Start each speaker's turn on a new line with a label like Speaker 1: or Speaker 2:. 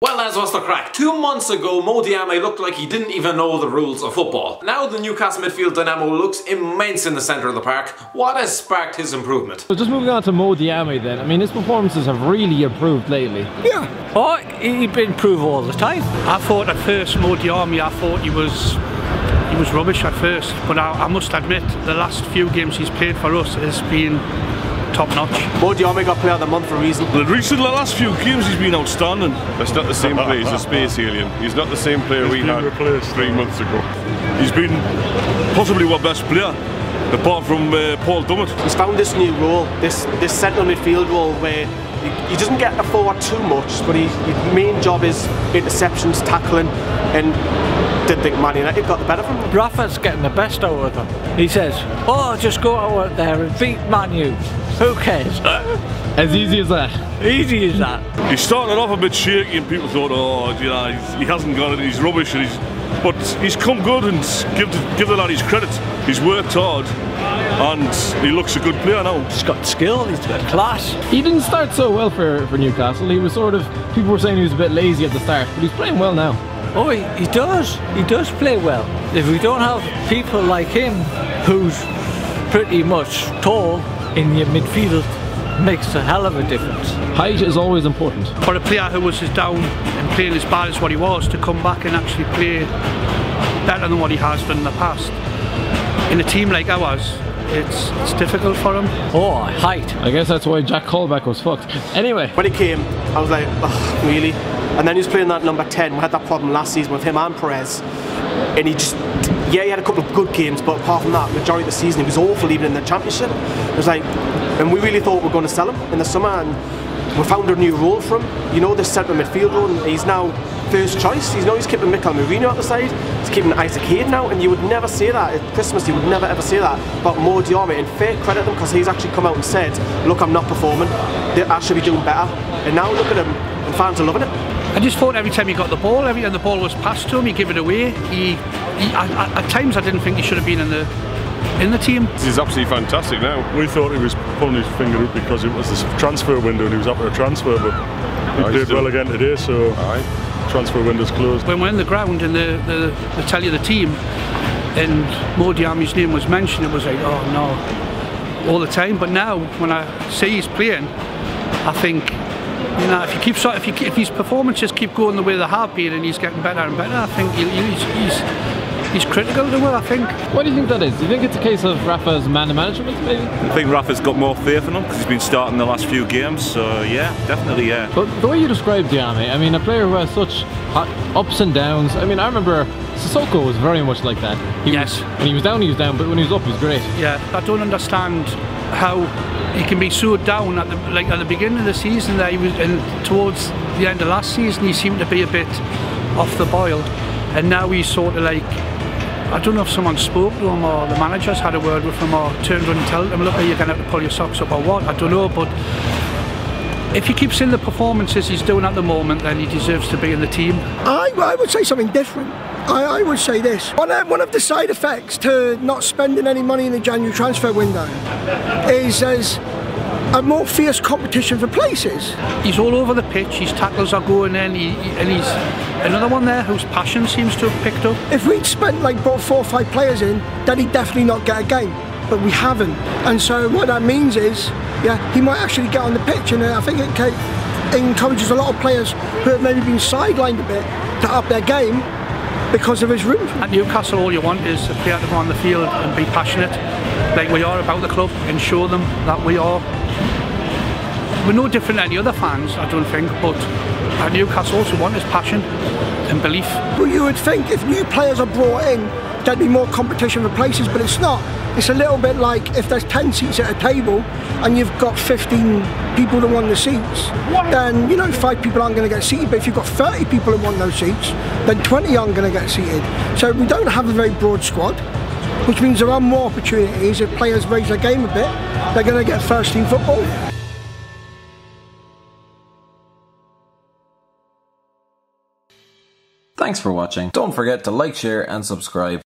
Speaker 1: Well, as was the crack. 2 months ago, Mohamed Diame looked like he didn't even know the rules of football. Now the Newcastle midfield dynamo looks immense in the centre of the park. What has sparked his improvement?
Speaker 2: So just moving on to Mohamed Diame then, I mean his performances have really improved lately.
Speaker 3: Yeah. Oh, he'd improve all the time. I thought at first, Mohamed Diame, I thought he was rubbish at first, but I must admit the last few games he's played for us has been top notch.
Speaker 4: Mohamed Diame got player of the month for a reason.
Speaker 5: The last few games he's been outstanding.
Speaker 6: It's not the same player, he's a space alien. He's not the same player we had replaced 3 months ago.
Speaker 5: He's been possibly our best player, apart from Paul Dummett.
Speaker 4: He's found this new role, this central midfield role where he doesn't get forward too much, but his main job is interceptions, tackling, and didn't think Man United got the better from him.
Speaker 3: Rafa's getting the best out of him. He says, oh, just go out there and beat Man U. Who cares?
Speaker 2: As easy as that.
Speaker 3: Easy as that.
Speaker 5: He started off a bit shaky and people thought, oh, you know, he hasn't got it, he's rubbish, and but he's come good, and give the lad his credit. He's worked hard and he looks a good player now.
Speaker 3: He's got skill, he's got class.
Speaker 2: He didn't start so well for Newcastle. He was sort of, people were saying he was a bit lazy at the start, but he's playing well now.
Speaker 3: Oh, he does play well. If we don't have people like him, who's pretty much tall in your midfield, makes a hell of a difference.
Speaker 2: Height is always important.
Speaker 7: For a player who was as down and playing as bad as what he was, to come back and actually play better than what he has done in the past, in a team like ours, it's difficult for him.
Speaker 3: Oh, height.
Speaker 2: I guess that's why Jack Colback was fucked. Anyway.
Speaker 4: When he came, I was like, oh, really? And then he was playing that number 10. We had that problem last season with him and Perez. And he just, yeah, he had a couple of good games, but apart from that, majority of the season, he was awful even in the Championship. It was like, and we really thought we were going to sell him in the summer, and we found a new role for him. You know, this centre midfield role, and he's now first choice. He's keeping Mikel Merino at the side. He's keeping Isaac Hayden out, and you would never say that at Christmas. You would never ever say that about Mohamed Diame. And fair credit him, because he's actually come out and said, "Look, I'm not performing. I should be doing better." And now look at him, and fans are loving it.
Speaker 7: I just thought every time he got the ball, every time the ball was passed to him, he gave it away. At times I didn't think he should have been in the team.
Speaker 6: He's absolutely fantastic now.
Speaker 5: We thought he was pulling his finger up because it was the transfer window and he was after a transfer, but he played well again today, so transfer window's closed.
Speaker 7: When we're in the ground and they tell you the team and Mohamed Diame's name was mentioned, it was like, oh no, all the time. But now when I see he's playing, I think, you know, if his performances keep going the way they have been and he's getting better and better, I think he's critical to it, I think.
Speaker 2: What do you think that is? Do you think it's a case of Rafa's man management, maybe?
Speaker 8: I think Rafa's got more faith in him because he's been starting the last few games, so yeah, definitely, yeah.
Speaker 2: But the way you described Diame, I mean, a player who has such ups and downs. I mean, I remember Sissoko was very much like that. When he was down, but when he was up, he was great.
Speaker 7: Yeah, I don't understand how he can be so down at the beginning of the season that he was, and towards the end of last season he seemed to be a bit off the boil, and now he's sort of like, I don't know if someone spoke to him or the manager's had a word with him or turned around and told him, look, you're going to have to pull your socks up or what, I don't know, but if he keeps in the performances he's doing at the moment, then he deserves to be in the team.
Speaker 9: I would say something different. I would say this. One of the side effects to not spending any money in the January transfer window is there's a more fierce competition for places.
Speaker 7: He's all over the pitch, his tackles are going in, and he's another one there whose passion seems to have picked up.
Speaker 9: If we'd spent brought 4 or 5 players in, then he'd definitely not get a game. But we haven't. And so what that means is, yeah, he might actually get on the pitch, and I think it encourages a lot of players who have maybe been sidelined a bit to up their game because of his room.
Speaker 7: At Newcastle, all you want is a player to go on the field and be passionate, like we are about the club, and show them that we're no different than any other fans, I don't think, but at Newcastle also want is passion and belief.
Speaker 9: Well, you would think if new players are brought in, there'd be more competition for places, but it's not. It's a little bit like if there's 10 seats at a table and you've got 15 people that want the seats, then, you know, 5 people aren't going to get seated, but if you've got 30 people that want those seats, then 20 aren't going to get seated. So we don't have a very broad squad, which means there are more opportunities. If players raise their game a bit, they're going to get first team football.
Speaker 1: Thanks for watching. Don't forget to like, share and subscribe.